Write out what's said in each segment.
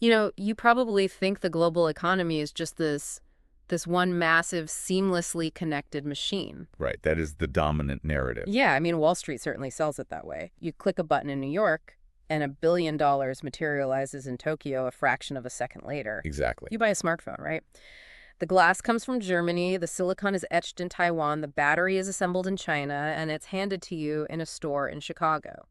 You probably think the global economy is just this one massive, seamlessly connected machine. Right, that is the dominant narrative. Yeah, I mean, Wall Street certainly sells it that way. You click a button in New York, and $1 billion materializes in Tokyo a fraction of a second later. Exactly. You buy a smartphone, right? The glass comes from Germany, the silicon is etched in Taiwan, the battery is assembled in China, and it's handed to you in a store in Chicago.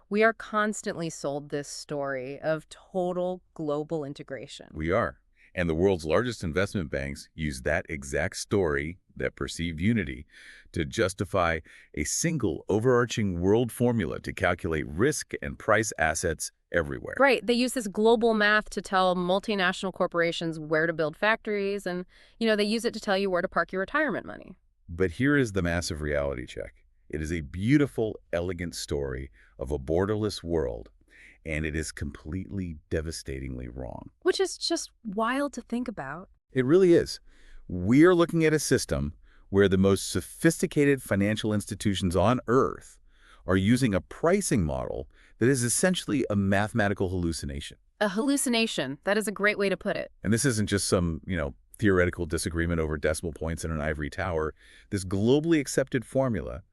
We are constantly sold this story of total global integration. We are. And the world's largest investment banks use that exact story, that perceived unity, to justify a single overarching world formula to calculate risk and price assets everywhere. Right. They use this global math to tell multinational corporations where to build factories, and, they use it to tell you where to park your retirement money. But here is the massive reality check. It is a beautiful, elegant story of a borderless world, and it is completely devastatingly wrong. Which is just wild to think about. It really is. We're looking at a system where the most sophisticated financial institutions on Earth are using a pricing model that is essentially a mathematical hallucination. A hallucination. That is a great way to put it. And this isn't just some, theoretical disagreement over decimal points in an ivory tower. This globally accepted formula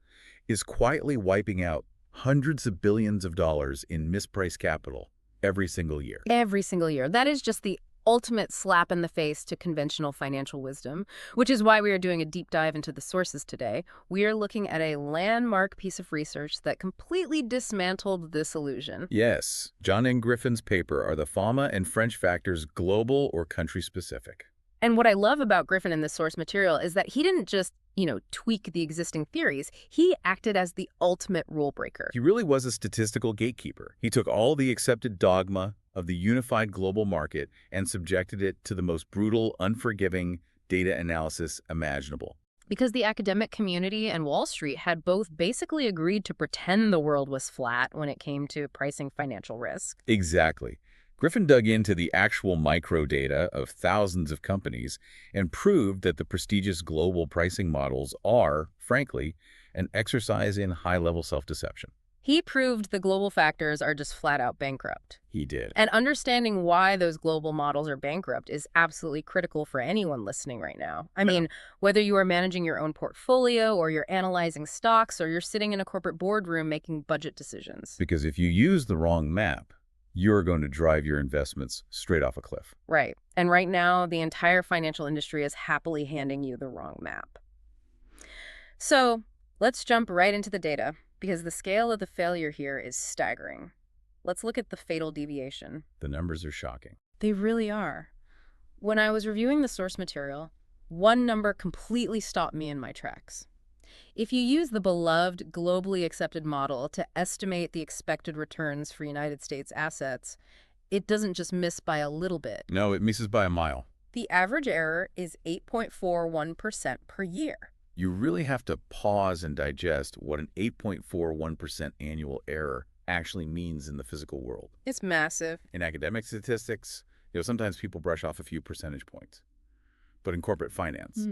is quietly wiping out hundreds of billions of dollars in mispriced capital every single year. Every single year. That is just the ultimate slap in the face to conventional financial wisdom, which is why we are doing a deep dive into the sources today. We are looking at a landmark piece of research that completely dismantled this illusion. Yes, John and Griffin's paper are the Fama-French factors global or country-specific. And what I love about Griffin in this source material is that he didn't just, tweak the existing theories. He acted as the ultimate rule breaker. He really was a statistical gatekeeper. He took all the accepted dogma of the unified global market and subjected it to the most brutal, unforgiving data analysis imaginable. Because the academic community and Wall Street had both basically agreed to pretend the world was flat when it came to pricing financial risk. Exactly. Griffin dug into the actual microdata of thousands of companies and proved that the prestigious global pricing models are, frankly, an exercise in high-level self-deception. He proved the global factors are just flat out bankrupt. He did. And understanding why those global models are bankrupt is absolutely critical for anyone listening right now. I mean, whether you are managing your own portfolio or you're analyzing stocks or you're sitting in a corporate boardroom making budget decisions. Because if you use the wrong map, you're going to drive your investments straight off a cliff. Right. And right now, the entire financial industry is happily handing you the wrong map. So let's jump right into the data, because the scale of the failure here is staggering. Let's look at the fatal deviation. The numbers are shocking. They really are. When I was reviewing the source material, one number completely stopped me in my tracks. If you use the beloved, globally accepted model to estimate the expected returns for United States assets, it doesn't just miss by a little bit. No, it misses by a mile. The average error is 8.41% per year. You really have to pause and digest what an 8.41% annual error actually means in the physical world. It's massive. In academic statistics, sometimes people brush off a few percentage points. But in corporate finance,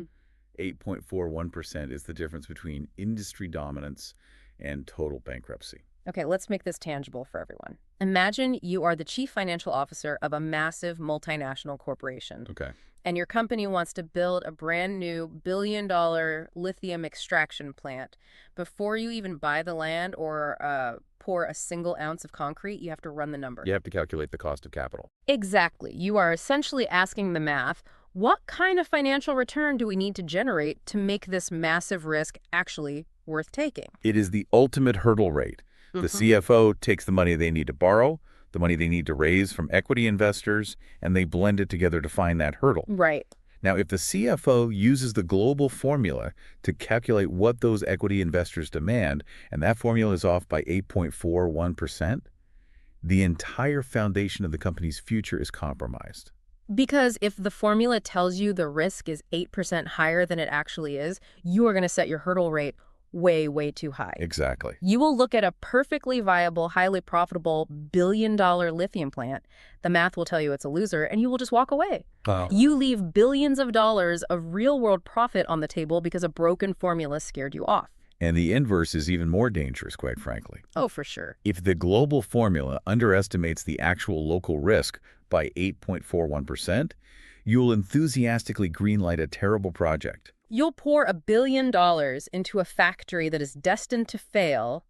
8.41% is the difference between industry dominance and total bankruptcy. Okay, let's make this tangible for everyone. Imagine you are the chief financial officer of a massive multinational corporation. Okay. And your company wants to build a brand new billion-dollar lithium extraction plant. Before you even buy the land or pour a single ounce of concrete, you have to run the number. You have to calculate the cost of capital. Exactly. You are essentially asking the math, what kind of financial return do we need to generate to make this massive risk actually worth taking? It is the ultimate hurdle rate. The CFO takes the money they need to borrow, the money they need to raise from equity investors, and they blend it together to find that hurdle. Right. Now, if the CFO uses the global formula to calculate what those equity investors demand, and that formula is off by 8.41%, the entire foundation of the company's future is compromised. Because if the formula tells you the risk is 8% higher than it actually is, you are going to set your hurdle rate way, way too high. Exactly. You will look at a perfectly viable, highly profitable billion-dollar lithium plant. The math will tell you it's a loser, and you will just walk away. Wow. You leave billions of dollars of real-world profit on the table because a broken formula scared you off. And the inverse is even more dangerous, quite frankly. Oh, for sure. If the global formula underestimates the actual local risk by 8.41%, you'll enthusiastically greenlight a terrible project. You'll pour $1 billion into a factory that is destined to fail,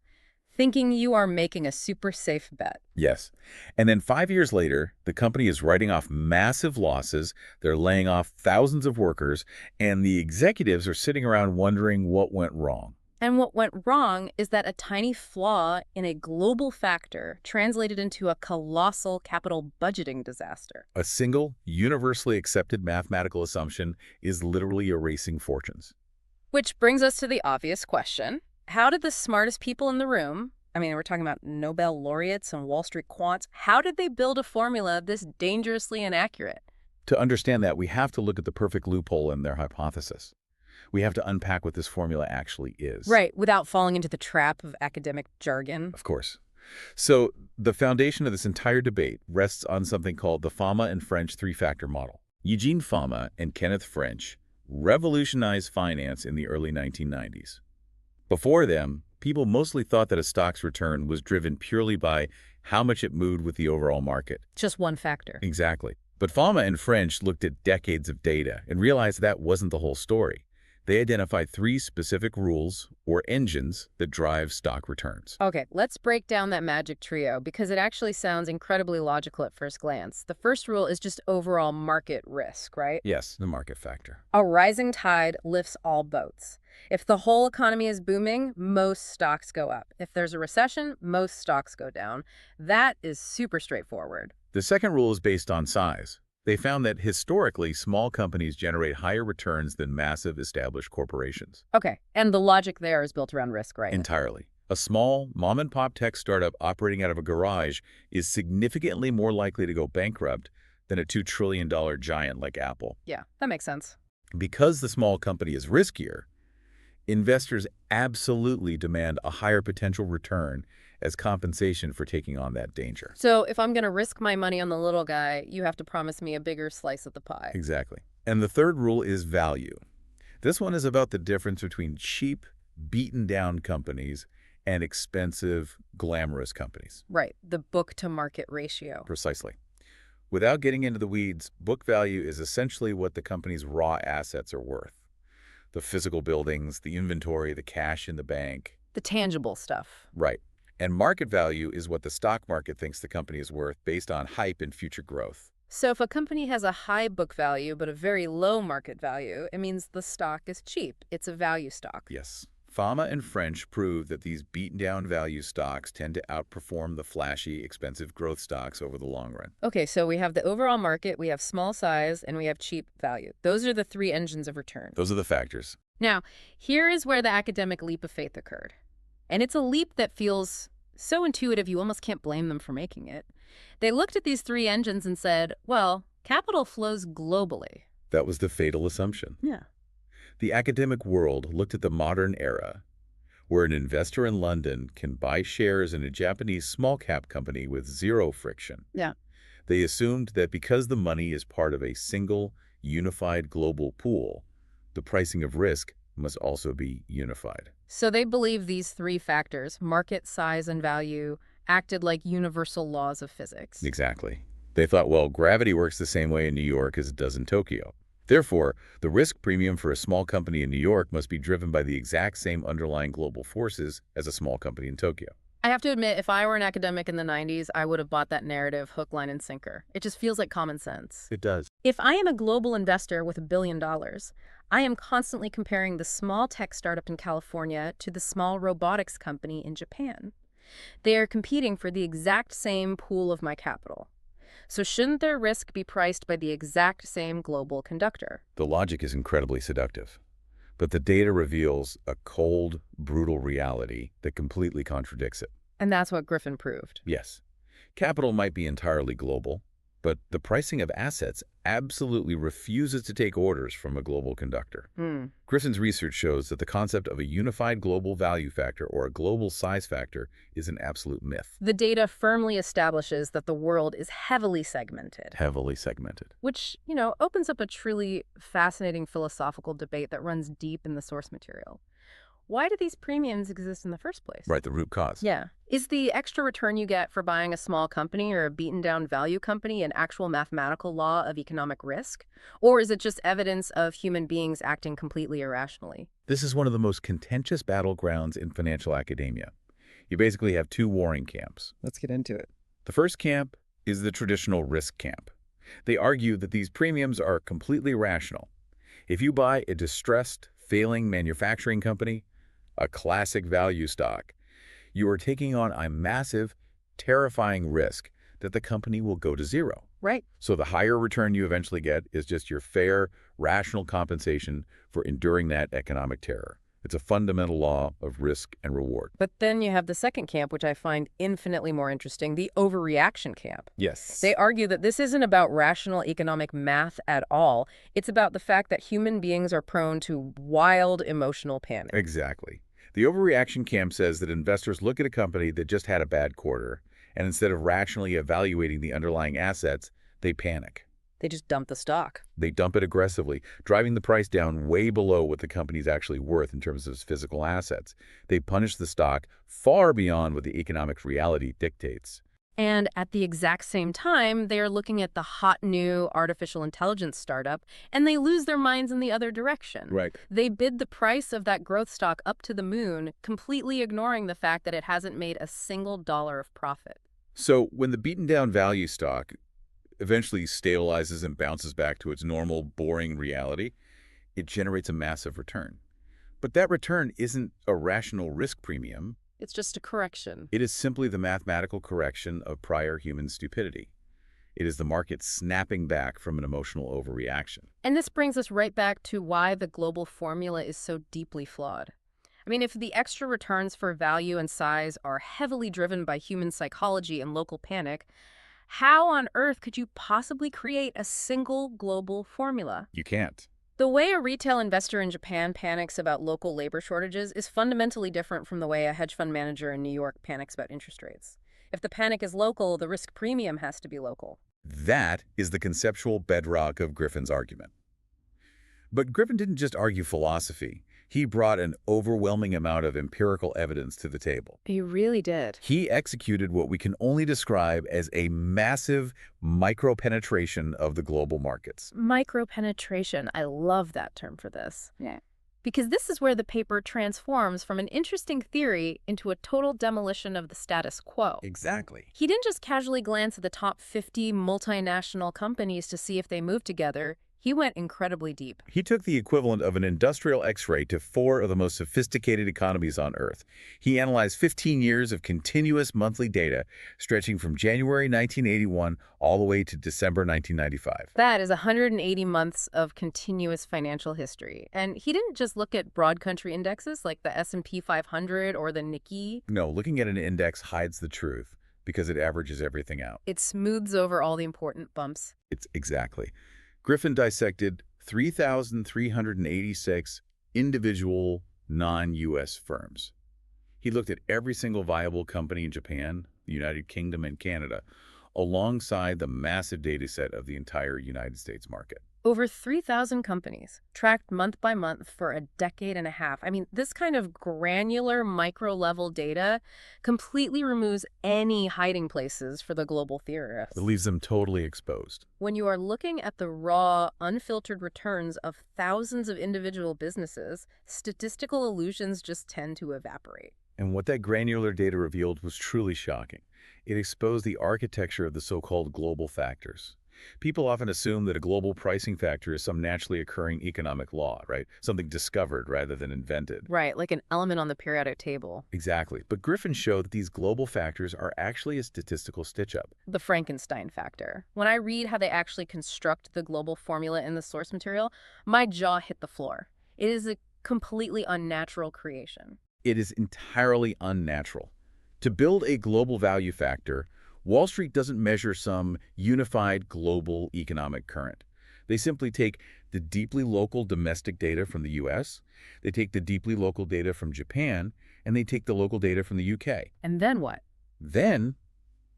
thinking you are making a super safe bet. Yes. And then 5 years later, the company is writing off massive losses, they're laying off thousands of workers, and the executives are sitting around wondering what went wrong. And what went wrong is that a tiny flaw in a global factor translated into a colossal capital budgeting disaster. A single, universally accepted mathematical assumption is literally erasing fortunes. Which brings us to the obvious question. How did the smartest people in the room, I mean, we're talking about Nobel laureates and Wall Street quants, how did they build a formula this dangerously inaccurate? To understand that, we have to look at the perfect loophole in their hypothesis. We have to unpack what this formula actually is. Right, without falling into the trap of academic jargon. Of course. So the foundation of this entire debate rests on something called the Fama-French three-factor model. Eugene Fama and Kenneth French revolutionized finance in the early 1990s. Before them, people mostly thought that a stock's return was driven purely by how much it moved with the overall market. Just one factor. Exactly. But Fama and French looked at decades of data and realized that wasn't the whole story. They identified three specific rules, or engines, that drive stock returns. Okay, let's break down that magic trio because it actually sounds incredibly logical at first glance. The first rule is just overall market risk, right? Yes, the market factor. A rising tide lifts all boats. If the whole economy is booming, most stocks go up. If there's a recession, most stocks go down. That is super straightforward. The second rule is based on size. They found that historically, small companies generate higher returns than massive established corporations. Okay, and the logic there is built around risk, right? Entirely. A small, mom-and-pop tech startup operating out of a garage is significantly more likely to go bankrupt than a $2 trillion giant like Apple. Yeah, that makes sense. Because the small company is riskier, investors absolutely demand a higher potential return as compensation for taking on that danger. So if I'm going to risk my money on the little guy, you have to promise me a bigger slice of the pie. Exactly. And the third rule is value. This one is about the difference between cheap, beaten-down companies and expensive, glamorous companies. Right, the book-to-market ratio. Precisely. Without getting into the weeds, book value is essentially what the company's raw assets are worth. The physical buildings, the inventory, the cash in the bank. The tangible stuff. Right. And market value is what the stock market thinks the company is worth based on hype and future growth. So if a company has a high book value but a very low market value, it means the stock is cheap. It's a value stock. Yes. Fama and French prove that these beaten-down value stocks tend to outperform the flashy, expensive growth stocks over the long run. Okay, so we have the overall market, we have small size, and we have cheap value. Those are the three engines of return. Those are the factors. Now, here is where the academic leap of faith occurred. And it's a leap that feels so intuitive you almost can't blame them for making it. They looked at these three engines and said, well, capital flows globally. That was the fatal assumption. Yeah. The academic world looked at the modern era, where an investor in London can buy shares in a Japanese small-cap company with zero friction. Yeah. They assumed that because the money is part of a single, unified global pool, the pricing of risk must also be unified. So they believe these three factors, market, size, and value, acted like universal laws of physics. Exactly. They thought, well, gravity works the same way in New York as it does in Tokyo. Therefore, the risk premium for a small company in New York must be driven by the exact same underlying global forces as a small company in Tokyo. I have to admit, if I were an academic in the 90s, I would have bought that narrative hook, line, and sinker. It just feels like common sense. It does. If I am a global investor with $1 billion, I am constantly comparing the small tech startup in California to the small robotics company in Japan. They are competing for the exact same pool of my capital. So shouldn't their risk be priced by the exact same global conductor? The logic is incredibly seductive, but the data reveals a cold, brutal reality that completely contradicts it. And that's what Griffin proved. Yes, capital might be entirely global, but the pricing of assets absolutely refuses to take orders from a global conductor. Griffin's research shows that the concept of a unified global value factor or a global size factor is an absolute myth. The data firmly establishes that the world is heavily segmented. Heavily segmented. Which, opens up a truly fascinating philosophical debate that runs deep in the source material. Why do these premiums exist in the first place? Right, the root cause. Yeah. Is the extra return you get for buying a small company or a beaten down value company an actual mathematical law of economic risk? Or is it just evidence of human beings acting completely irrationally? This is one of the most contentious battlegrounds in financial academia. You basically have two warring camps. Let's get into it. The first camp is the traditional risk camp. They argue that these premiums are completely rational. If you buy a distressed, failing manufacturing company, a classic value stock, you are taking on a massive, terrifying risk that the company will go to zero. Right. So the higher return you eventually get is just your fair, rational compensation for enduring that economic terror. It's a fundamental law of risk and reward. But then you have the second camp, which I find infinitely more interesting, the overreaction camp. Yes. They argue that this isn't about rational economic math at all. It's about the fact that human beings are prone to wild emotional panic. Exactly. The overreaction camp says that investors look at a company that just had a bad quarter, and instead of rationally evaluating the underlying assets, they panic. They just dump the stock. They dump it aggressively, driving the price down way below what the company's actually worth in terms of its physical assets. They punish the stock far beyond what the economic reality dictates. And at the exact same time, they are looking at the hot new artificial intelligence startup, and they lose their minds in the other direction. Right. They bid the price of that growth stock up to the moon, completely ignoring the fact that it hasn't made a single dollar of profit. So when the beaten down value stock eventually stabilizes and bounces back to its normal, boring reality, it generates a massive return. But that return isn't a rational risk premium. It's just a correction. It is simply the mathematical correction of prior human stupidity. It is the market snapping back from an emotional overreaction. And this brings us right back to why the global formula is so deeply flawed. I mean, if the extra returns for value and size are heavily driven by human psychology and local panic, how on earth could you possibly create a single global formula? You can't. The way a retail investor in Japan panics about local labor shortages is fundamentally different from the way a hedge fund manager in New York panics about interest rates. If the panic is local, the risk premium has to be local. That is the conceptual bedrock of Griffin's argument. But Griffin didn't just argue philosophy. He brought an overwhelming amount of empirical evidence to the table. He really did. He executed what we can only describe as a massive micro-penetration of the global markets. Micropenetration. I love that term for this. Yeah. Because this is where the paper transforms from an interesting theory into a total demolition of the status quo. Exactly. He didn't just casually glance at the top 50 multinational companies to see if they moved together. He went incredibly deep. He took the equivalent of an industrial X-ray to 4 of the most sophisticated economies on Earth. He analyzed 15 years of continuous monthly data, stretching from January 1981 all the way to December 1995. That is 180 months of continuous financial history. And he didn't just look at broad country indexes like the S&P 500 or the Nikkei. No, looking at an index hides the truth because it averages everything out. It smooths over all the important bumps. It's exactly. Griffin dissected 3,386 individual non-U.S. firms. He looked at every single viable company in Japan, the United Kingdom, and Canada, alongside the massive data set of the entire United States market. Over 3,000 companies, tracked month by month for a decade and a half. I mean, this kind of granular micro-level data completely removes any hiding places for the global theorists. It leaves them totally exposed. When you are looking at the raw, unfiltered returns of thousands of individual businesses, statistical illusions just tend to evaporate. And what that granular data revealed was truly shocking. It exposed the architecture of the so-called global factors. People often assume that a global pricing factor is some naturally occurring economic law, right? Something discovered rather than invented. Right, like an element on the periodic table. Exactly. But Griffin showed that these global factors are actually a statistical stitch-up. The Frankenstein factor. When I read how they actually construct the global formula in the source material, my jaw hit the floor. It is a completely unnatural creation. It is entirely unnatural. To build a global value factor, Wall Street doesn't measure some unified global economic current. They simply take the deeply local domestic data from the US, they take the deeply local data from Japan, and they take the local data from the UK. And then what? Then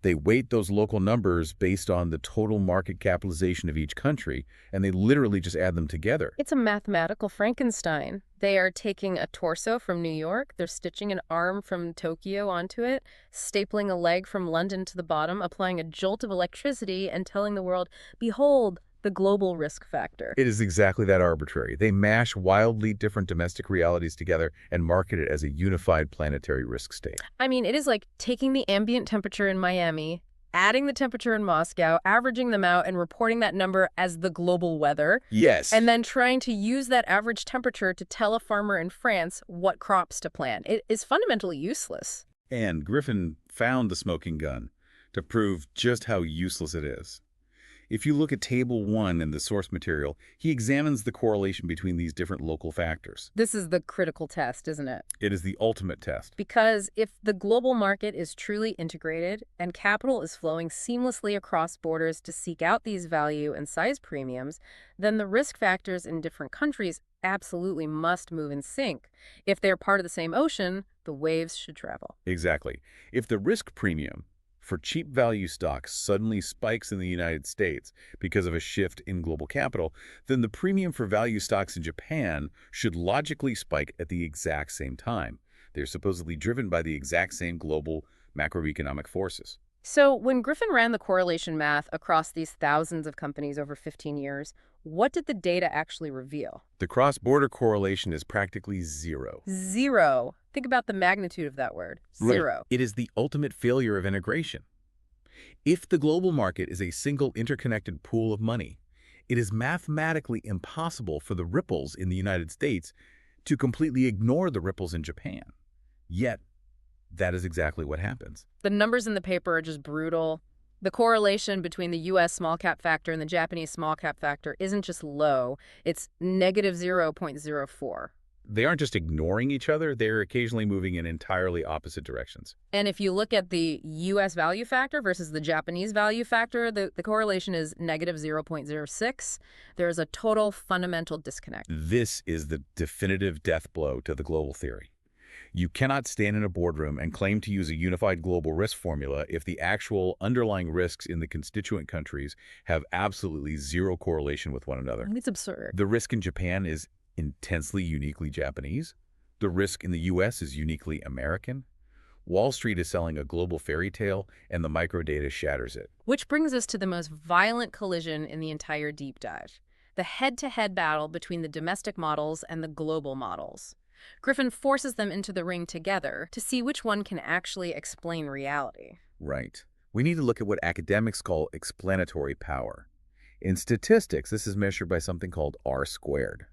They weight those local numbers based on the total market capitalization of each country, and they literally just add them together. It's a mathematical Frankenstein. They are taking a torso from New York, they're stitching an arm from Tokyo onto it, stapling a leg from London to the bottom, applying a jolt of electricity, and telling the world, behold, the global risk factor. It is exactly that arbitrary. They mash wildly different domestic realities together and market it as a unified planetary risk state. I mean, it is like taking the ambient temperature in Miami, adding the temperature in Moscow, averaging them out, and reporting that number as the global weather, Yes. and then trying to use that average temperature to tell a farmer in France what crops to plant. It is fundamentally useless. And Griffin found the smoking gun to prove just how useless it is. If you look at Table 1 in the source material, he examines the correlation between these different local factors. This is the critical test, isn't it? It is the ultimate test. Because if the global market is truly integrated and capital is flowing seamlessly across borders to seek out these value and size premiums, then the risk factors in different countries absolutely must move in sync. If they're part of the same ocean, the waves should travel. Exactly. If the risk premium for cheap value stocks suddenly spikes in the United States because of a shift in global capital, then the premium for value stocks in Japan should logically spike at the exact same time. They're supposedly driven by the exact same global macroeconomic forces. So when Griffin ran the correlation math across these thousands of companies over 15 years, what did the data actually reveal? The cross-border correlation is practically zero. Zero. Think about the magnitude of that word. Zero. Right. It is the ultimate failure of integration. If the global market is a single interconnected pool of money, it is mathematically impossible for the ripples in the United States to completely ignore the ripples in Japan. Yet, that is exactly what happens. The numbers in the paper are just brutal. The correlation between the U.S. small cap factor and the Japanese small cap factor isn't just low, it's negative 0.04. They aren't just ignoring each other, they're occasionally moving in entirely opposite directions. And if you look at the U.S. value factor versus the Japanese value factor, the correlation is negative 0.06. There is a total fundamental disconnect. This is the definitive death blow to the global theory. You cannot stand in a boardroom and claim to use a unified global risk formula if the actual underlying risks in the constituent countries have absolutely zero correlation with one another. It's absurd. The risk in Japan is intensely uniquely Japanese. The risk in the U.S. is uniquely American. Wall Street is selling a global fairy tale, and the microdata shatters it. Which brings us to the most violent collision in the entire deep dive, the head-to-head battle between the domestic models and the global models. Griffin forces them into the ring together to see which one can actually explain reality. Right. We need to look at what academics call explanatory power. In statistics, this is measured by something called R squared.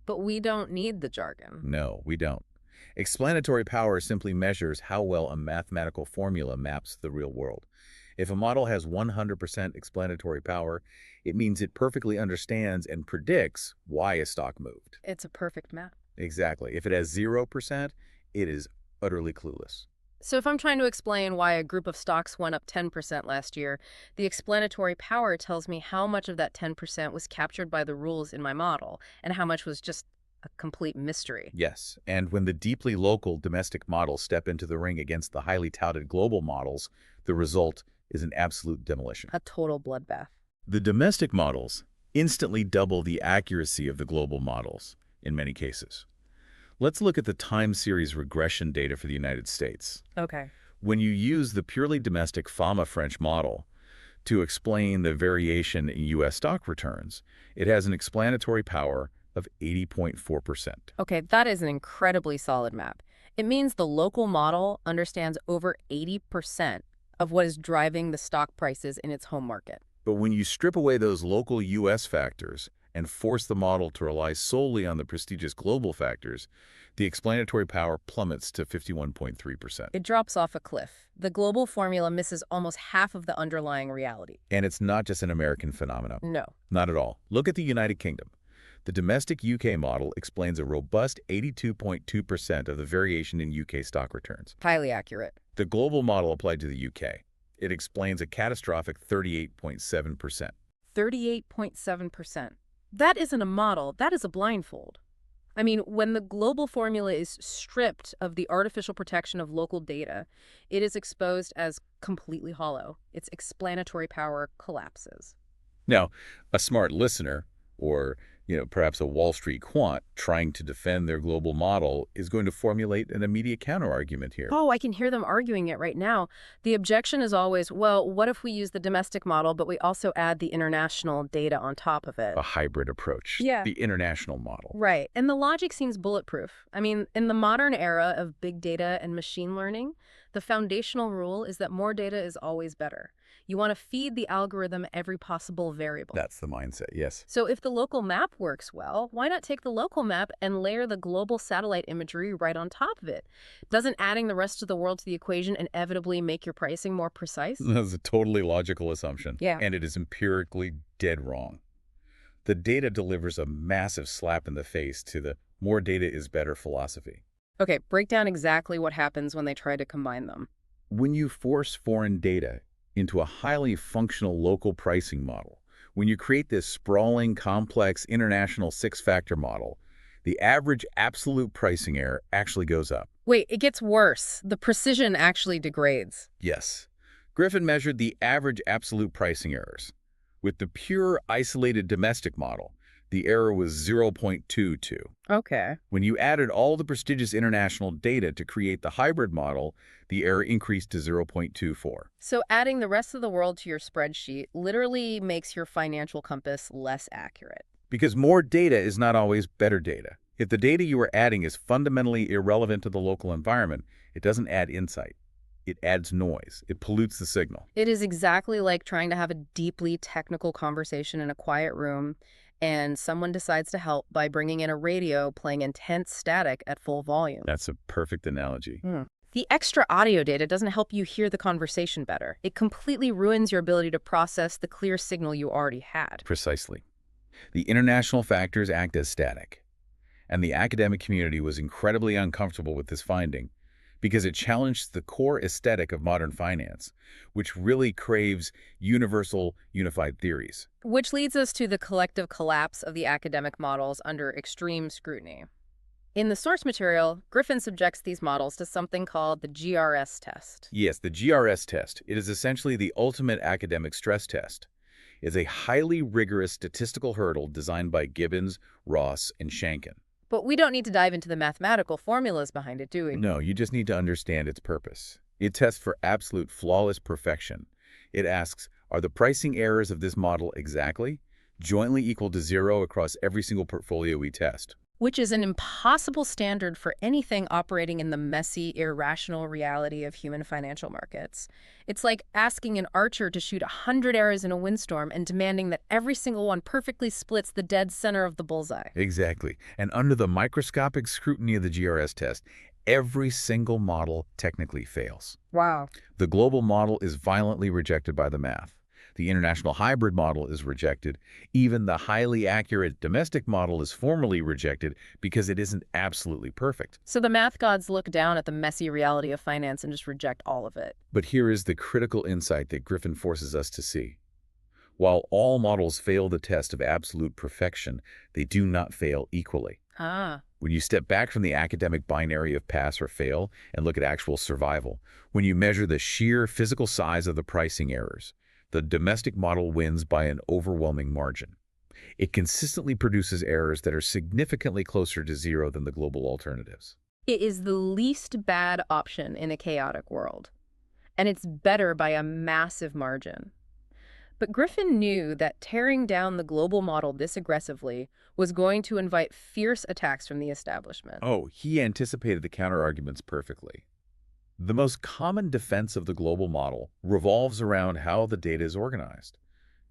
But we don't need the jargon. No, we don't. Explanatory power simply measures how well a mathematical formula maps to the real world. If a model has 100% explanatory power, it means it perfectly understands and predicts why a stock moved. It's a perfect map. Exactly. If it has 0%, it is utterly clueless. So if I'm trying to explain why a group of stocks went up 10% last year, the explanatory power tells me how much of that 10% was captured by the rules in my model and how much was just a complete mystery. Yes, and when the deeply local domestic models step into the ring against the highly touted global models, the result is an absolute demolition. A total bloodbath. The domestic models instantly double the accuracy of the global models in many cases. Let's look at the time series regression data for the United States. Okay. When you use the purely domestic Fama-French model to explain the variation in U.S. stock returns, it has an explanatory power of 80.4%. Okay, that is an incredibly solid map. It means the local model understands over 80% of what is driving the stock prices in its home market. But when you strip away those local U.S. factors and force the model to rely solely on the prestigious global factors, the explanatory power plummets to 51.3%. It drops off a cliff. The global formula misses almost half of the underlying reality. And it's not just an American phenomenon. No. Not at all. Look at the United Kingdom. The domestic UK model explains a robust 82.2% of the variation in UK stock returns. Highly accurate. The global model applied to the UK, it explains a catastrophic 38.7%. 38.7%. That isn't a model, that is a blindfold. I mean, when the global formula is stripped of the artificial protection of local data, it is exposed as completely hollow. Its explanatory power collapses. Now, a smart listener, or perhaps a Wall Street quant trying to defend their global model is going to formulate an immediate counterargument here. Oh, I can hear them arguing it right now. The objection is always, well, what if we use the domestic model, but we also add the international data on top of it? A hybrid approach, Yeah. the international model. Right. And the logic seems bulletproof. I mean, in the modern era of big data and machine learning, the foundational rule is that more data is always better. You want to feed the algorithm every possible variable. That's the mindset, yes. So if the local map works well, why not take the local map and layer the global satellite imagery right on top of it? Doesn't adding the rest of the world to the equation inevitably make your pricing more precise? That's a totally logical assumption. Yeah. And it is empirically dead wrong. The data delivers a massive slap in the face to the more data is better philosophy. Okay, break down exactly what happens when they try to combine them. When you force foreign data into a highly functional local pricing model, when you create this sprawling, complex international six-factor model, the average absolute pricing error actually goes up. Wait, it gets worse. The precision actually degrades. Yes. Griffin measured the average absolute pricing errors. With the pure, isolated domestic model, the error was 0.22. Okay. When you added all the prestigious international data to create the hybrid model, the error increased to 0.24. So adding the rest of the world to your spreadsheet literally makes your financial compass less accurate. Because more data is not always better data. If the data you are adding is fundamentally irrelevant to the local environment, it doesn't add insight. It adds noise. It pollutes the signal. It is exactly like trying to have a deeply technical conversation in a quiet room, and someone decides to help by bringing in a radio playing intense static at full volume. That's a perfect analogy. The extra audio data doesn't help you hear the conversation better. It completely ruins your ability to process the clear signal you already had. Precisely. The international factors act as static. And the academic community was incredibly uncomfortable with this finding because it challenged the core aesthetic of modern finance, which really craves universal, unified theories. Which leads us to the collective collapse of the academic models under extreme scrutiny. In the source material, Griffin subjects these models to something called the GRS test. Yes, the GRS test. It is essentially the ultimate academic stress test. It's a highly rigorous statistical hurdle designed by Gibbons, Ross, and Shanken. But we don't need to dive into the mathematical formulas behind it, do we? No, you just need to understand its purpose. It tests for absolute flawless perfection. It asks, are the pricing errors of this model exactly, jointly equal to 0 across every single portfolio we test? Which is an impossible standard for anything operating in the messy, irrational reality of human financial markets. It's like asking an archer to shoot 100 arrows in a windstorm and demanding that every single one perfectly splits the dead center of the bullseye. Exactly. And under the microscopic scrutiny of the GRS test, every single model technically fails. Wow. The global model is violently rejected by the math. The international hybrid model is rejected. Even the highly accurate domestic model is formally rejected because it isn't absolutely perfect. So the math gods look down at the messy reality of finance and just reject all of it. But here is the critical insight that Griffin forces us to see. While all models fail the test of absolute perfection, they do not fail equally. When you step back from the academic binary of pass or fail and look at actual survival, when you measure the sheer physical size of the pricing errors, the domestic model wins by an overwhelming margin. It consistently produces errors that are significantly closer to 0 than the global alternatives. It is the least bad option in a chaotic world, and it's better by a massive margin. But Griffin knew that tearing down the global model this aggressively was going to invite fierce attacks from the establishment. Oh, he anticipated the counterarguments perfectly. The most common defense of the global model revolves around how the data is organized.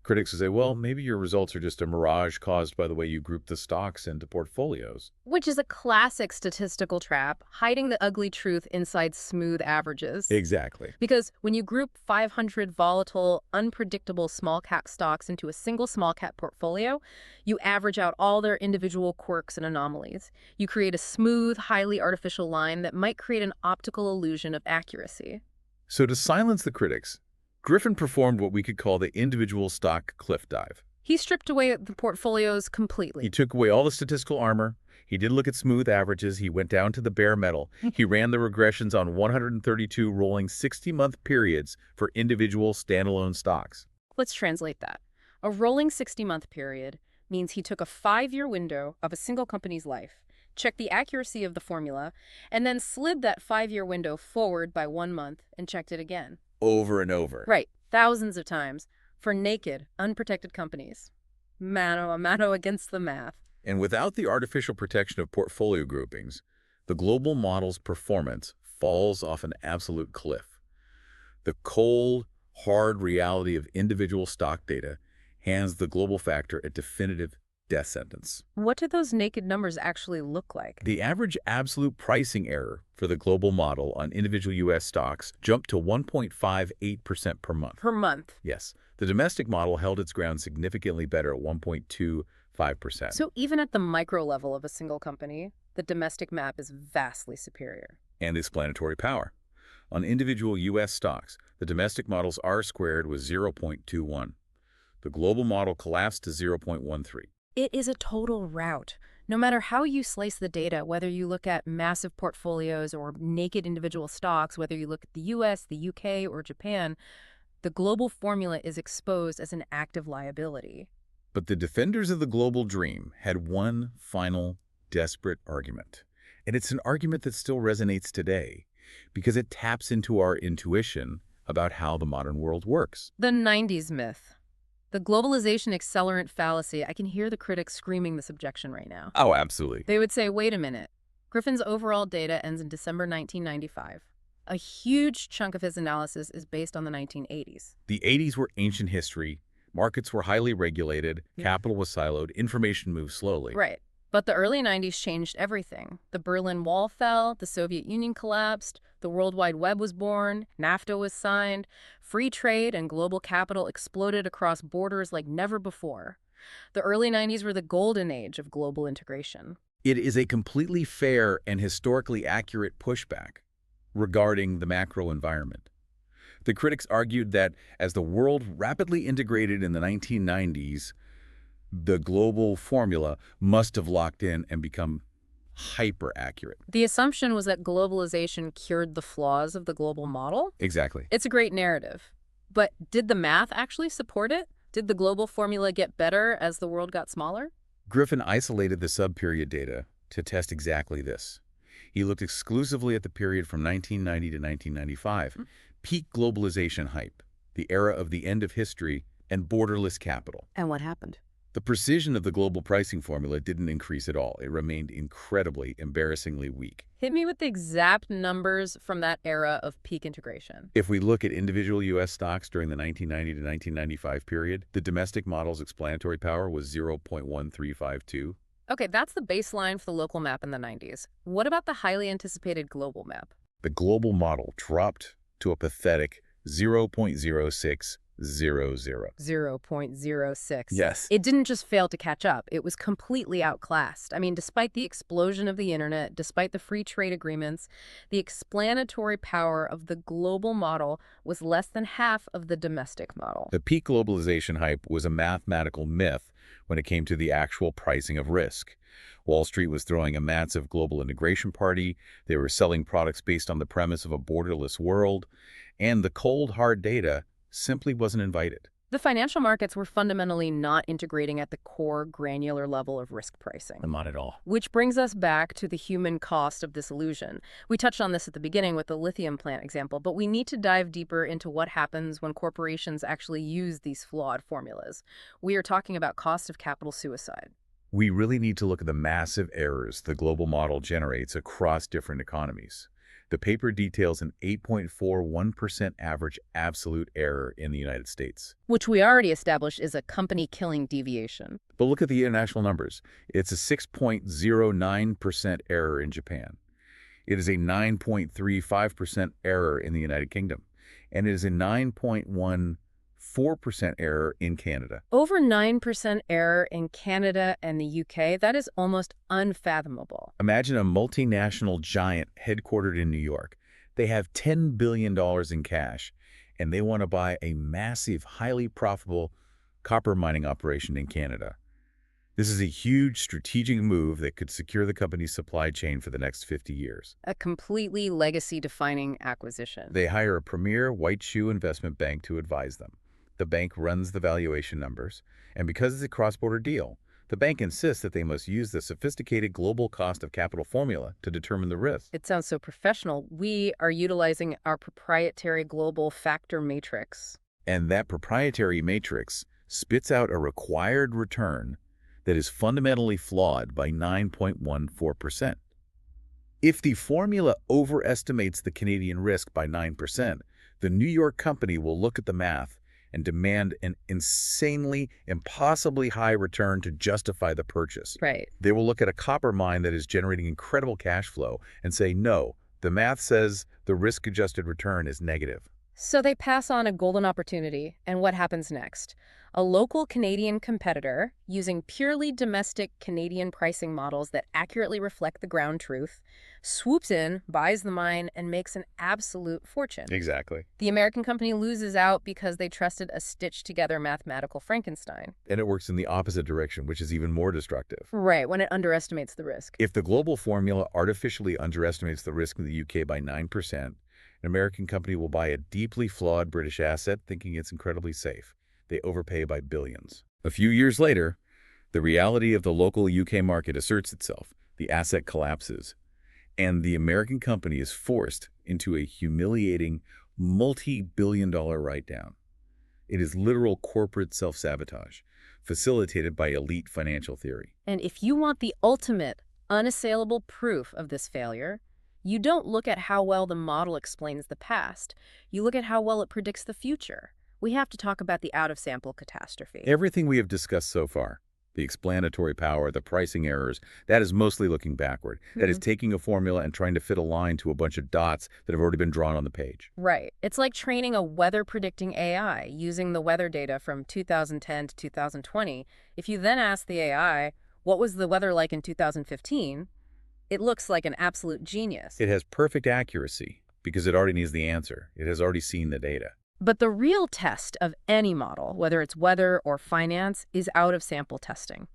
Critics will say, well, maybe your results are just a mirage caused by the way you group the stocks into portfolios. Which is a classic statistical trap, hiding the ugly truth inside smooth averages. Exactly. Because when you group 500 volatile, unpredictable small-cap stocks into a single small-cap portfolio, you average out all their individual quirks and anomalies. You create a smooth, highly artificial line that might create an optical illusion of accuracy. So to silence the critics, Griffin performed what we could call the individual stock cliff dive. He stripped away the portfolios completely. He took away all the statistical armor. He did look at smooth averages. He went down to the bare metal. He ran the regressions on 132 rolling 60-month periods for individual standalone stocks. Let's translate that. A rolling 60-month period means he took a 5-year window of a single company's life, checked the accuracy of the formula, and then slid that 5-year window forward by 1 month and checked it again. Over and over. Right, thousands of times, for naked, unprotected companies. Mano a mano against the math. And without the artificial protection of portfolio groupings, the global model's performance falls off an absolute cliff. The cold, hard reality of individual stock data hands the global factor a definitive death sentence. What do those naked numbers actually look like? The average absolute pricing error for the global model on individual U.S. stocks jumped to 1.58% per month. Per month. Yes, the domestic model held its ground significantly better at 1.25%. So even at the micro level of a single company, the domestic map is vastly superior. And the explanatory power. On individual U.S. stocks, the domestic model's R-squared was 0.21. The global model collapsed to 0.13. It is a total rout. No matter how you slice the data, whether you look at massive portfolios or naked individual stocks, whether you look at the US, the UK, or Japan, the global formula is exposed as an active liability. But the defenders of the global dream had one final, desperate argument. And it's an argument that still resonates today because it taps into our intuition about how the modern world works. The 90s myth. The globalization accelerant fallacy. I can hear the critics screaming this objection right now. Oh, absolutely. They would say, wait a minute. Griffin's overall data ends in December 1995. A huge chunk of his analysis is based on the 1980s. The 80s were ancient history. Markets were highly regulated. Capital was siloed. Information moved slowly. Right. But the early 90s changed everything. The Berlin Wall fell, the Soviet Union collapsed, the World Wide Web was born, NAFTA was signed, free trade and global capital exploded across borders like never before. The early 90s were the golden age of global integration. It is a completely fair and historically accurate pushback regarding the macro environment. The critics argued that as the world rapidly integrated in the 1990s, the global formula must have locked in and become hyper-accurate. The assumption was that globalization cured the flaws of the global model. Exactly. It's a great narrative. But did the math actually support it? Did the global formula get better as the world got smaller? Griffin isolated the sub-period data to test exactly this. He looked exclusively at the period from 1990 to 1995, peak globalization hype, the era of the end of history, and borderless capital. And what happened? The precision of the global pricing formula didn't increase at all. It remained incredibly, embarrassingly weak. Hit me with the exact numbers from that era of peak integration. If we look at individual U.S. stocks during the 1990 to 1995 period, the domestic model's explanatory power was 0.1352. Okay, that's the baseline for the local map in the 90s. What about the highly anticipated global map? The global model dropped to a pathetic 0.0600. 0.06. Yes. It didn't just fail to catch up. It was completely outclassed. I mean, despite the explosion of the internet, despite the free trade agreements, the explanatory power of the global model was less than half of the domestic model. The peak globalization hype was a mathematical myth when it came to the actual pricing of risk. Wall Street was throwing a massive global integration party. They were selling products based on the premise of a borderless world. And the cold, hard data simply wasn't invited. The financial markets were fundamentally not integrating at the core granular level of risk pricing. Not at all. Which brings us back to the human cost of this illusion. We touched on this at the beginning with the lithium plant example, but we need to dive deeper into what happens when corporations actually use these flawed formulas. We are talking about cost of capital suicide. We really need to look at the massive errors the global model generates across different economies. The paper details an 8.41% average absolute error in the United States. Which we already established is a company-killing deviation. But look at the international numbers. It's a 6.09% error in Japan. It is a 9.35% error in the United Kingdom. And it is a 9.14% error in Canada. Over 9% error in Canada and the UK, that is almost unfathomable. Imagine a multinational giant headquartered in New York. They have $10 billion in cash, and they want to buy a massive, highly profitable copper mining operation in Canada. This is a huge strategic move that could secure the company's supply chain for the next 50 years. A completely legacy-defining acquisition. They hire a premier white shoe investment bank to advise them. The bank runs the valuation numbers, and because it's a cross-border deal, the bank insists that they must use the sophisticated global cost of capital formula to determine the risk. It sounds so professional. We are utilizing our proprietary global factor matrix. And that proprietary matrix spits out a required return that is fundamentally flawed by 9.14%. If the formula overestimates the Canadian risk by 9%, the New York company will look at the math and demand an insanely, impossibly high return to justify the purchase. Right. They will look at a copper mine that is generating incredible cash flow and say, no, the math says the risk-adjusted return is negative. So they pass on a golden opportunity, and what happens next? A local Canadian competitor, using purely domestic Canadian pricing models that accurately reflect the ground truth, swoops in, buys the mine, and makes an absolute fortune. Exactly. The American company loses out because they trusted a stitched-together mathematical Frankenstein. And it works in the opposite direction, which is even more destructive. Right, when it underestimates the risk. If the global formula artificially underestimates the risk in the UK by 9%, an American company will buy a deeply flawed British asset thinking it's incredibly safe. They overpay by billions. A few years later, the reality of the local UK market asserts itself. The asset collapses, and the American company is forced into a humiliating multi-billion-dollar write-down. It is literal corporate self-sabotage, facilitated by elite financial theory. And if you want the ultimate, unassailable proof of this failure, you don't look at how well the model explains the past. You look at how well it predicts the future. We have to talk about the out-of-sample catastrophe. Everything we have discussed so far, the explanatory power, the pricing errors, that is mostly looking backward. That is taking a formula and trying to fit a line to a bunch of dots that have already been drawn on the page. Right. It's like training a weather-predicting AI using the weather data from 2010 to 2020. If you then ask the AI, what was the weather like in 2015, it looks like an absolute genius. It has perfect accuracy because it already needs the answer. It has already seen the data. But the real test of any model, whether it's weather or finance, is out-of-sample testing.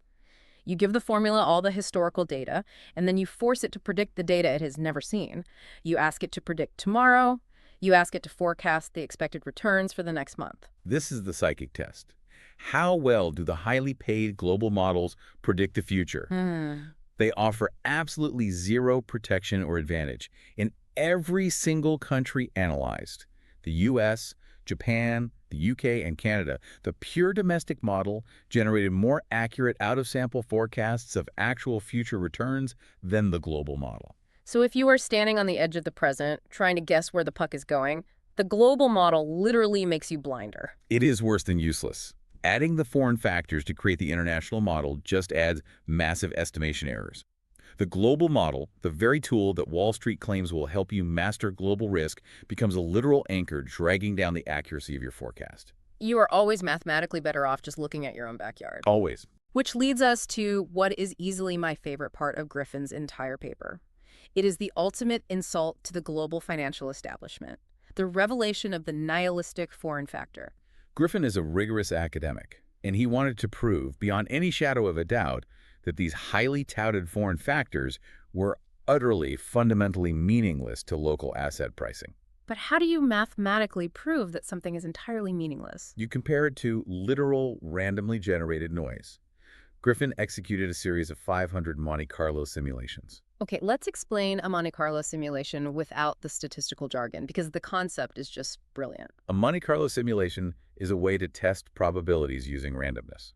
You give the formula all the historical data, and then you force it to predict the data it has never seen. You ask it to predict tomorrow. You ask it to forecast the expected returns for the next month. This is the psychic test. How well do the highly paid global models predict the future? They offer absolutely zero protection or advantage. In every single country analyzed, the U.S., Japan, the UK, and Canada, the pure domestic model generated more accurate out-of-sample forecasts of actual future returns than the global model. So if you are standing on the edge of the present, trying to guess where the puck is going, the global model literally makes you blinder. It is worse than useless. Adding the foreign factors to create the international model just adds massive estimation errors. The global model, the very tool that Wall Street claims will help you master global risk, becomes a literal anchor dragging down the accuracy of your forecast. You are always mathematically better off just looking at your own backyard. Always. Which leads us to what is easily my favorite part of Griffin's entire paper. It is the ultimate insult to the global financial establishment, the revelation of the nihilistic foreign factor. Griffin is a rigorous academic, and he wanted to prove, beyond any shadow of a doubt, that these highly touted foreign factors were utterly, fundamentally meaningless to local asset pricing. But how do you mathematically prove that something is entirely meaningless? You compare it to literal, randomly generated noise. Griffin executed a series of 500 Monte Carlo simulations. Okay, let's explain a Monte Carlo simulation without the statistical jargon, because the concept is just brilliant. A Monte Carlo simulation is a way to test probabilities using randomness.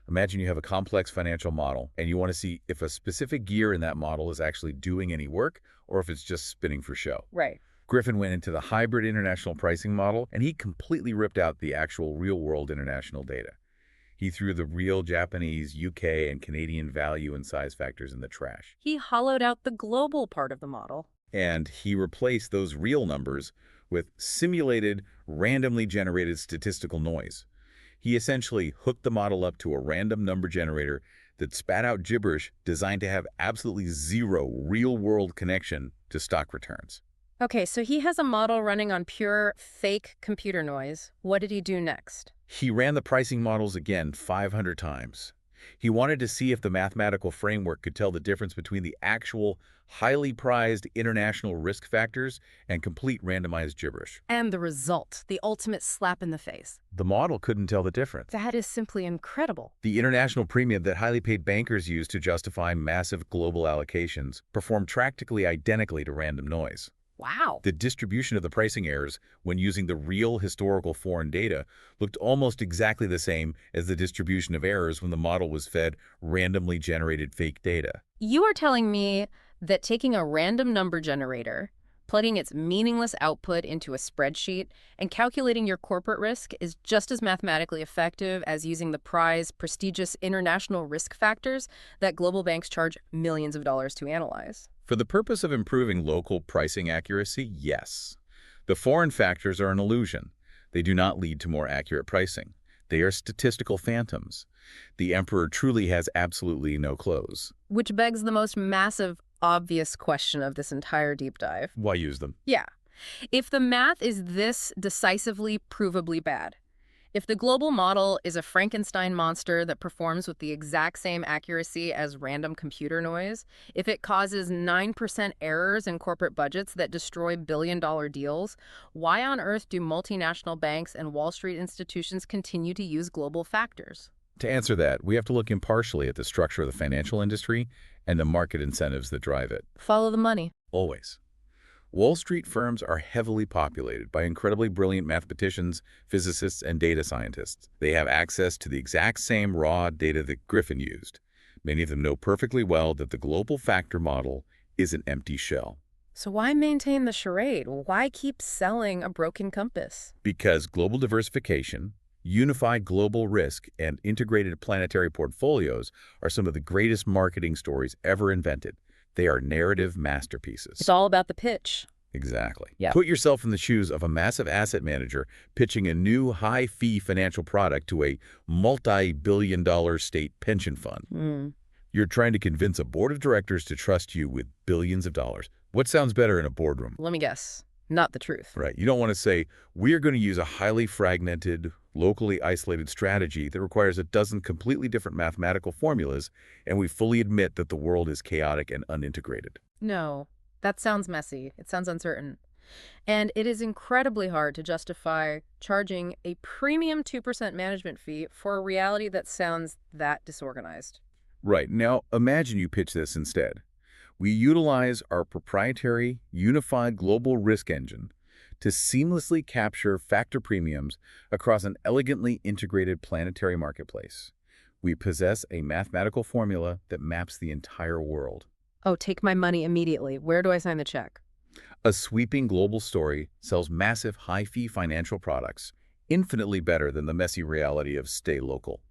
Imagine you have a complex financial model, and you want to see if a specific gear in that model is actually doing any work or if it's just spinning for show. Right. Griffin went into the hybrid international pricing model, and he completely ripped out the actual real-world international data. He threw the real Japanese, UK, and Canadian value and size factors in the trash. He hollowed out the global part of the model. And he replaced those real numbers with simulated, randomly generated statistical noise. He essentially hooked the model up to a random number generator that spat out gibberish designed to have absolutely zero real-world connection to stock returns. Okay, so he has a model running on pure, fake computer noise. What did he do next? He ran the pricing models again 500 times. He wanted to see if the mathematical framework could tell the difference between the actual, highly prized international risk factors and complete randomized gibberish. And the result, the ultimate slap in the face. The model couldn't tell the difference. That is simply incredible. The international premium that highly paid bankers use to justify massive global allocations performed practically identically to random noise. Wow. The distribution of the pricing errors when using the real historical foreign data looked almost exactly the same as the distribution of errors when the model was fed randomly generated fake data. You are telling me that taking a random number generator, plugging its meaningless output into a spreadsheet, and calculating your corporate risk is just as mathematically effective as using the prestigious international risk factors that global banks charge millions of dollars to analyze. For the purpose of improving local pricing accuracy, yes. The foreign factors are an illusion. They do not lead to more accurate pricing. They are statistical phantoms. The emperor truly has absolutely no clothes. Which begs the most massive, obvious question of this entire deep dive. Why use them? Yeah. If the math is this decisively, provably bad, if the global model is a Frankenstein monster that performs with the exact same accuracy as random computer noise, if it causes 9% errors in corporate budgets that destroy billion-dollar deals, why on earth do multinational banks and Wall Street institutions continue to use global factors? To answer that, we have to look impartially at the structure of the financial industry and the market incentives that drive it. Follow the money. Always. Wall Street firms are heavily populated by incredibly brilliant mathematicians, physicists, and data scientists. They have access to the exact same raw data that Griffin used. Many of them know perfectly well that the global factor model is an empty shell. So why maintain the charade? Why keep selling a broken compass? Because global diversification, unified global risk, and integrated planetary portfolios are some of the greatest marketing stories ever invented. They are narrative masterpieces. It's all about the pitch. Exactly. Yeah. Put yourself in the shoes of a massive asset manager pitching a new high-fee financial product to a multi-billion-dollar state pension fund. You're trying to convince a board of directors to trust you with billions of dollars. What sounds better in a boardroom? Let me guess. Not the truth. Right. You don't want to say, we're going to use a highly fragmented, locally isolated strategy that requires a dozen completely different mathematical formulas, and we fully admit that the world is chaotic and unintegrated. No, that sounds messy. It sounds uncertain. And it is incredibly hard to justify charging a premium 2% management fee for a reality that sounds that disorganized. Right. Now, imagine you pitch this instead. We utilize our proprietary, unified global risk engine to seamlessly capture factor premiums across an elegantly integrated planetary marketplace. We possess a mathematical formula that maps the entire world. Oh, take my money immediately. Where do I sign the check? A sweeping global story sells massive high-fee financial products, infinitely better than the messy reality of stay local.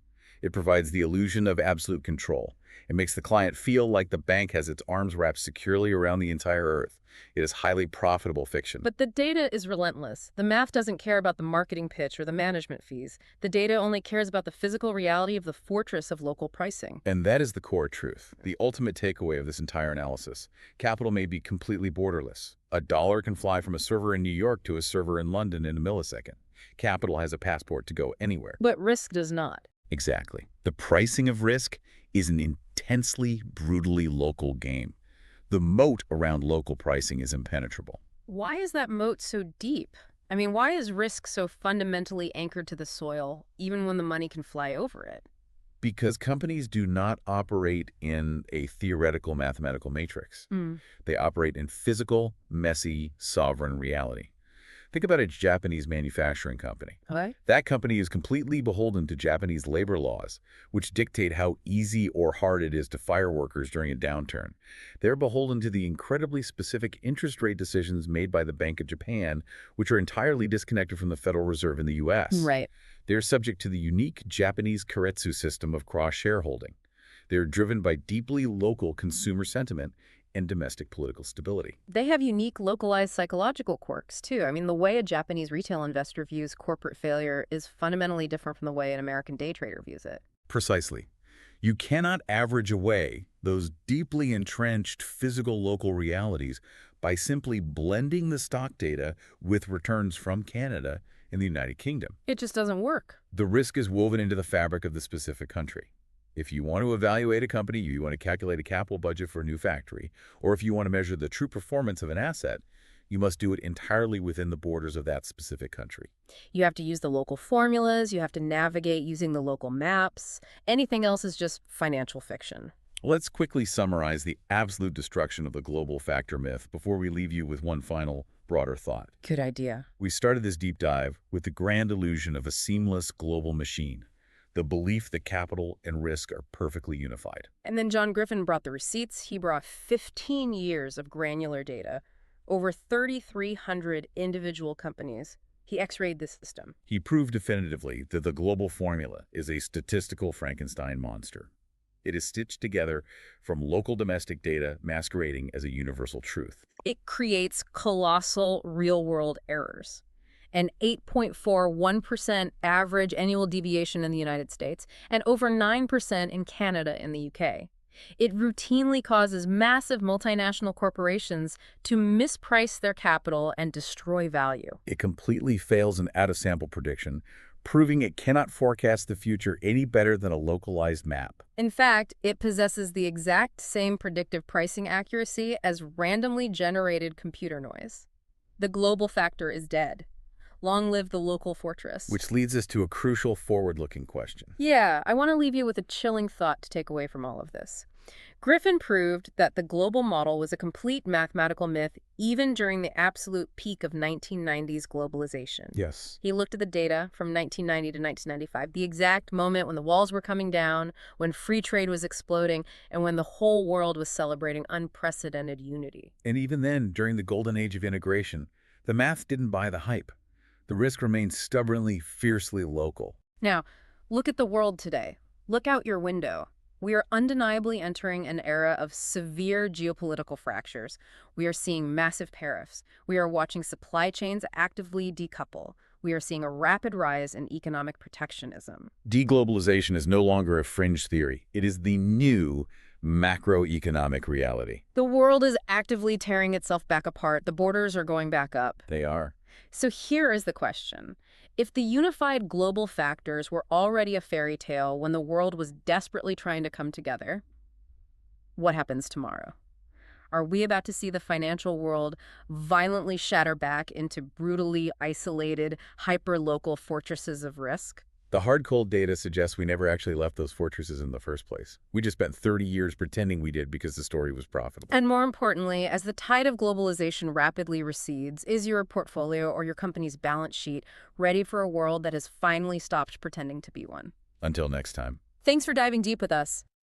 It provides the illusion of absolute control. It makes the client feel like the bank has its arms wrapped securely around the entire Earth. It is highly profitable fiction. But the data is relentless. The math doesn't care about the marketing pitch or the management fees. The data only cares about the physical reality of the fortress of local pricing. And that is the core truth, the ultimate takeaway of this entire analysis. Capital may be completely borderless. A dollar can fly from a server in New York to a server in London in a millisecond. Capital has a passport to go anywhere. But risk does not. Exactly. The pricing of risk is an intensely, brutally local game. The moat around local pricing is impenetrable. Why is that moat so deep? I mean, why is risk so fundamentally anchored to the soil, even when the money can fly over it? Because companies do not operate in a theoretical mathematical matrix. They operate in physical, messy, sovereign reality. Think about a Japanese manufacturing company. Okay. That company is completely beholden to Japanese labor laws, which dictate how easy or hard it is to fire workers during a downturn. They're beholden to the incredibly specific interest rate decisions made by the Bank of Japan, which are entirely disconnected from the Federal Reserve in the U.S. Right. They're subject to the unique Japanese keiretsu system of cross-shareholding. They're driven by deeply local consumer sentiment and domestic political stability. They have unique localized psychological quirks, too. I mean, the way a Japanese retail investor views corporate failure is fundamentally different from the way an American day trader views it. Precisely. You cannot average away those deeply entrenched physical local realities by simply blending the stock data with returns from Canada and the United Kingdom. It just doesn't work. The risk is woven into the fabric of the specific country. If you want to evaluate a company, you want to calculate a capital budget for a new factory, or if you want to measure the true performance of an asset, you must do it entirely within the borders of that specific country. You have to use the local formulas, you have to navigate using the local maps. Anything else is just financial fiction. Let's quickly summarize the absolute destruction of the global factor myth before we leave you with one final, broader thought. Good idea. We started this deep dive with the grand illusion of a seamless global machine, the belief that capital and risk are perfectly unified. And then John Griffin brought the receipts. He brought 15 years of granular data, over 3,300 individual companies. He x-rayed the system. He proved definitively that the global formula is a statistical Frankenstein monster. It is stitched together from local domestic data masquerading as a universal truth. It creates colossal real-world errors. An 8.41% average annual deviation in the United States and over 9% in Canada and the UK. It routinely causes massive multinational corporations to misprice their capital and destroy value. It completely fails an out-of-sample prediction, proving it cannot forecast the future any better than a localized map. In fact, it possesses the exact same predictive pricing accuracy as randomly generated computer noise. The global factor is dead. Long live the local fortress. Which leads us to a crucial forward-looking question. Yeah, I want to leave you with a chilling thought to take away from all of this. Griffin proved that the global model was a complete mathematical myth even during the absolute peak of 1990s globalization. Yes. He looked at the data from 1990 to 1995, the exact moment when the walls were coming down, when free trade was exploding, and when the whole world was celebrating unprecedented unity. And even then, during the golden age of integration, the math didn't buy the hype. The risk remains stubbornly, fiercely local. Now, look at the world today. Look out your window. We are undeniably entering an era of severe geopolitical fractures. We are seeing massive tariffs. We are watching supply chains actively decouple. We are seeing a rapid rise in economic protectionism. Deglobalization is no longer a fringe theory. It is the new macroeconomic reality. The world is actively tearing itself back apart. The borders are going back up. They are. So here is the question. If the unified global factors were already a fairy tale when the world was desperately trying to come together, what happens tomorrow? Are we about to see the financial world violently shatter back into brutally isolated, hyper-local fortresses of risk? The hard, cold data suggests we never actually left those fortresses in the first place. We just spent 30 years pretending we did because the story was profitable. And more importantly, as the tide of globalization rapidly recedes, is your portfolio or your company's balance sheet ready for a world that has finally stopped pretending to be one? Until next time. Thanks for diving deep with us.